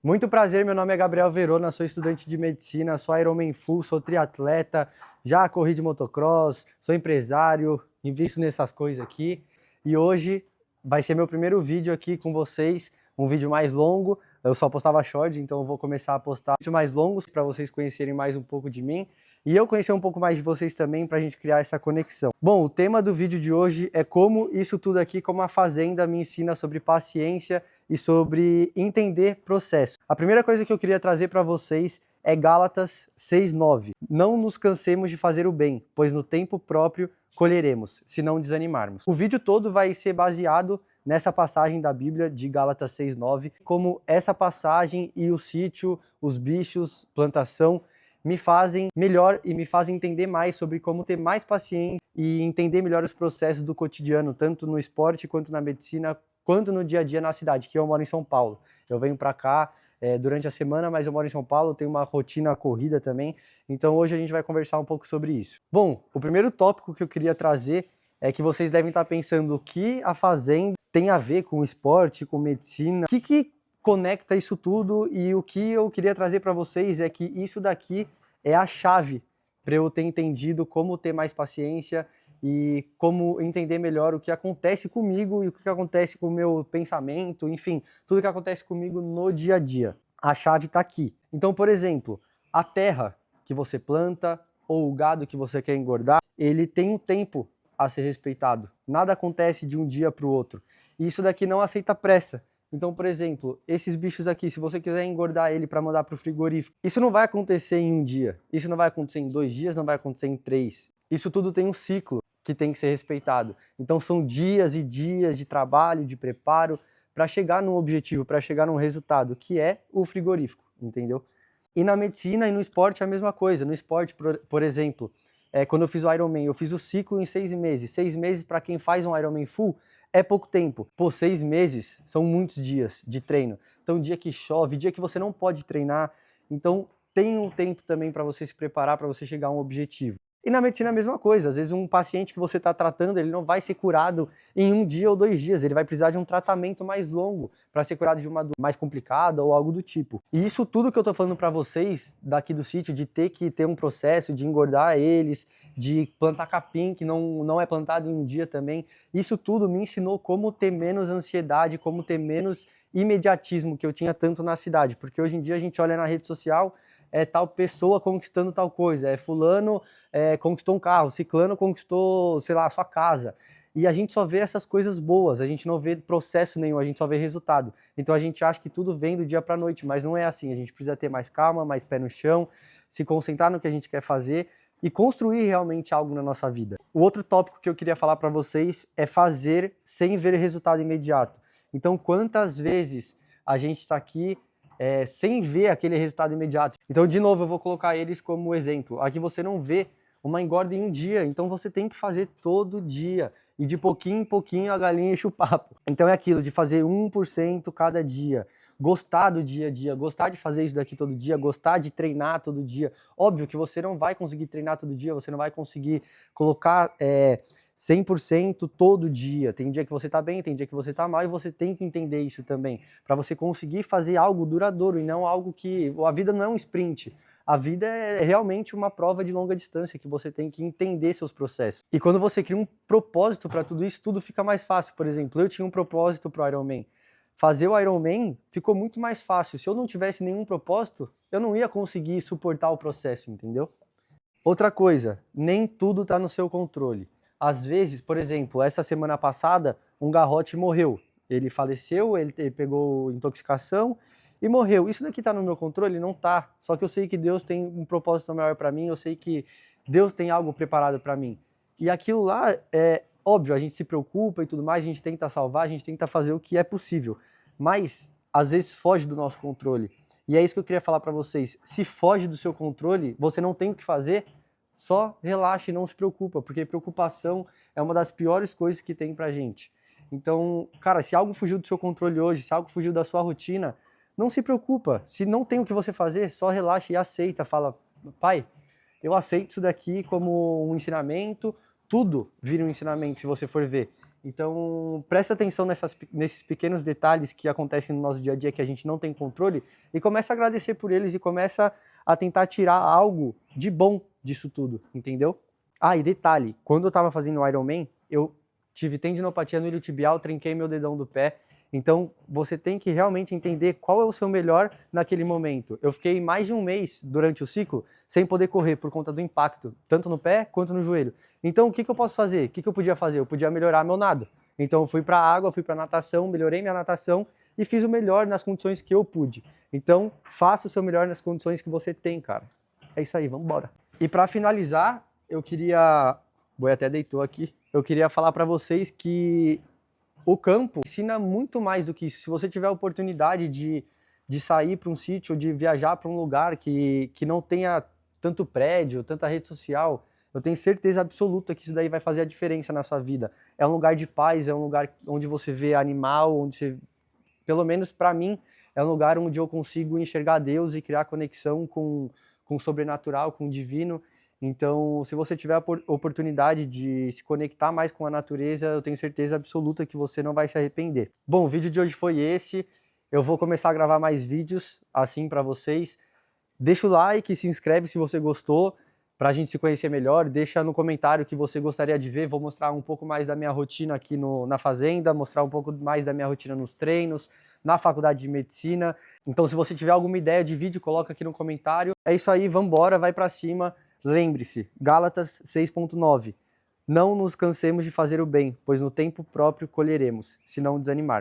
Muito prazer, meu nome é Gabriel Verona, sou estudante de medicina, sou Ironman Full, sou triatleta, já corri de motocross, sou empresário, invisto nessas coisas aqui. E hoje vai ser meu primeiro vídeo aqui com vocês, um vídeo mais longo. Eu só postava short, então eu vou começar a postar vídeos mais longos para vocês conhecerem mais um pouco de mim. E eu conhecer um pouco mais de vocês também para a gente criar essa conexão. Bom, o tema do vídeo de hoje é como isso tudo aqui, como a Fazenda me ensina sobre paciência e sobre entender processo. A primeira coisa que eu queria trazer para vocês é Gálatas 6:9. Não nos cansemos de fazer o bem, pois no tempo próprio colheremos, se não desanimarmos. O vídeo todo vai ser baseado nessa passagem da Bíblia de Gálatas 6:9, como essa passagem e o sítio, os bichos, plantação, me fazem melhor e me fazem entender mais sobre como ter mais paciência e entender melhor os processos do cotidiano, tanto no esporte quanto na medicina, quanto no dia a dia na cidade, que eu moro em São Paulo. Eu venho para cá durante a semana, mas eu moro em São Paulo, tenho uma rotina corrida também, então hoje a gente vai conversar um pouco sobre isso. Bom, o primeiro tópico que eu queria trazer é que vocês devem estar pensando o que a Fazenda tem a ver com esporte, com medicina, o que conecta isso tudo, e o que eu queria trazer para vocês é que isso daqui é a chave para eu ter entendido como ter mais paciência e como entender melhor o que acontece comigo e o que acontece com o meu pensamento, enfim, tudo que acontece comigo no dia a dia. A chave está aqui. Então, por exemplo, a terra que você planta ou o gado que você quer engordar, ele tem um tempo a ser respeitado. Nada acontece de um dia para o outro. E isso daqui não aceita pressa. Então, por exemplo, esses bichos aqui, se você quiser engordar ele para mandar para o frigorífico, isso não vai acontecer em um dia, isso não vai acontecer em 2 dias, não vai acontecer em 3. Isso tudo tem um ciclo que tem que ser respeitado. Então são dias e dias de trabalho, de preparo, para chegar num objetivo, para chegar num resultado, que é o frigorífico, entendeu? E na medicina e no esporte é a mesma coisa. No esporte, por exemplo, quando eu fiz o Ironman, eu fiz o ciclo em 6 meses. 6 meses para quem faz um Ironman full é pouco tempo. Pô, 6 meses são muitos dias de treino. Então, dia que chove, dia que você não pode treinar. Então, tem um tempo também para você se preparar, para você chegar a um objetivo. E na medicina é a mesma coisa. Às vezes um paciente que você está tratando, ele não vai ser curado em 1 dia ou 2 dias. Ele vai precisar de um tratamento mais longo para ser curado de uma doença mais complicada ou algo do tipo. E isso tudo que eu estou falando para vocês daqui do sítio, de ter que ter um processo, de engordar eles, de plantar capim, que não é plantado em um dia também, isso tudo me ensinou como ter menos ansiedade, como ter menos imediatismo que eu tinha tanto na cidade. Porque hoje em dia a gente olha na rede social, é tal pessoa conquistando tal coisa, é fulano conquistou um carro, ciclano conquistou, sei lá, a sua casa. E a gente só vê essas coisas boas, a gente não vê processo nenhum, a gente só vê resultado. Então a gente acha que tudo vem do dia para a noite, mas não é assim. A gente precisa ter mais calma, mais pé no chão, se concentrar no que a gente quer fazer e construir realmente algo na nossa vida. O outro tópico que eu queria falar para vocês é fazer sem ver resultado imediato. Então, quantas vezes a gente está aqui sem ver aquele resultado imediato? Então, de novo, eu vou colocar eles como exemplo. Aqui você não vê uma engorda em um dia, então você tem que fazer todo dia. E de pouquinho em pouquinho a galinha enche o papo. Então é aquilo de fazer 1% cada dia. Gostar do dia a dia, gostar de fazer isso daqui todo dia, gostar de treinar todo dia. Óbvio que você não vai conseguir treinar todo dia, você não vai conseguir colocar 100% todo dia. Tem dia que você tá bem, tem dia que você tá mal, e você tem que entender isso também, para você conseguir fazer algo duradouro e não algo que... A vida não é um sprint. A vida é realmente uma prova de longa distância, que você tem que entender seus processos. E quando você cria um propósito para tudo isso, tudo fica mais fácil. Por exemplo, eu tinha um propósito para o Ironman. Fazer o Ironman ficou muito mais fácil. Se eu não tivesse nenhum propósito, eu não ia conseguir suportar o processo, entendeu? Outra coisa, nem tudo está no seu controle. Às vezes, por exemplo, essa semana passada, um garrote morreu. Ele faleceu, ele pegou intoxicação e morreu. Isso daqui está no meu controle? Não está. Só que eu sei que Deus tem um propósito maior para mim, eu sei que Deus tem algo preparado para mim. E aquilo lá, óbvio, a gente se preocupa e tudo mais, a gente tenta salvar, a gente tenta fazer o que é possível. Mas, às vezes, foge do nosso controle. E é isso que eu queria falar para vocês. Se foge do seu controle, você não tem o que fazer, só relaxa e não se preocupa, porque preocupação é uma das piores coisas que tem pra gente. Então, cara, se algo fugiu do seu controle hoje, se algo fugiu da sua rotina, não se preocupa. Se não tem o que você fazer, só relaxa e aceita. Fala, pai, eu aceito isso daqui como um ensinamento. Tudo vira um ensinamento, se você for ver. Então, presta atenção nesses pequenos detalhes que acontecem no nosso dia a dia que a gente não tem controle e começa a agradecer por eles e começa a tentar tirar algo de bom disso tudo, entendeu? Ah, e detalhe, quando eu estava fazendo o Ironman, eu tive tendinopatia no iliotibial, trinquei meu dedão do pé. Então, você tem que realmente entender qual é o seu melhor naquele momento. Eu fiquei mais de um mês durante o ciclo sem poder correr por conta do impacto, tanto no pé quanto no joelho. Então, o que eu posso fazer? O que eu podia fazer? Eu podia melhorar meu nado. Então, eu fui para a água, fui para a natação, melhorei minha natação e fiz o melhor nas condições que eu pude. Então, faça o seu melhor nas condições que você tem, cara. É isso aí, vamos embora. E para finalizar, eu queria... O Boi até deitou aqui. Eu queria falar para vocês que o campo ensina muito mais do que isso. Se você tiver a oportunidade de sair para um sítio, de viajar para um lugar que não tenha tanto prédio, tanta rede social, eu tenho certeza absoluta que isso daí vai fazer a diferença na sua vida. É um lugar de paz, é um lugar onde você vê animal, onde você, pelo menos para mim, é um lugar onde eu consigo enxergar Deus e criar conexão com o sobrenatural, com o divino. Então, se você tiver a oportunidade de se conectar mais com a natureza, eu tenho certeza absoluta que você não vai se arrepender. Bom, o vídeo de hoje foi esse. Eu vou começar a gravar mais vídeos assim para vocês. Deixa o like, se inscreve se você gostou, para a gente se conhecer melhor. Deixa no comentário o que você gostaria de ver. Vou mostrar um pouco mais da minha rotina aqui na fazenda, mostrar um pouco mais da minha rotina nos treinos, na faculdade de medicina. Então, se você tiver alguma ideia de vídeo, coloca aqui no comentário. É isso aí, vambora, vai para cima. Lembre-se, Gálatas 6.9, não nos cansemos de fazer o bem, pois no tempo próprio colheremos, se não desanimarmos.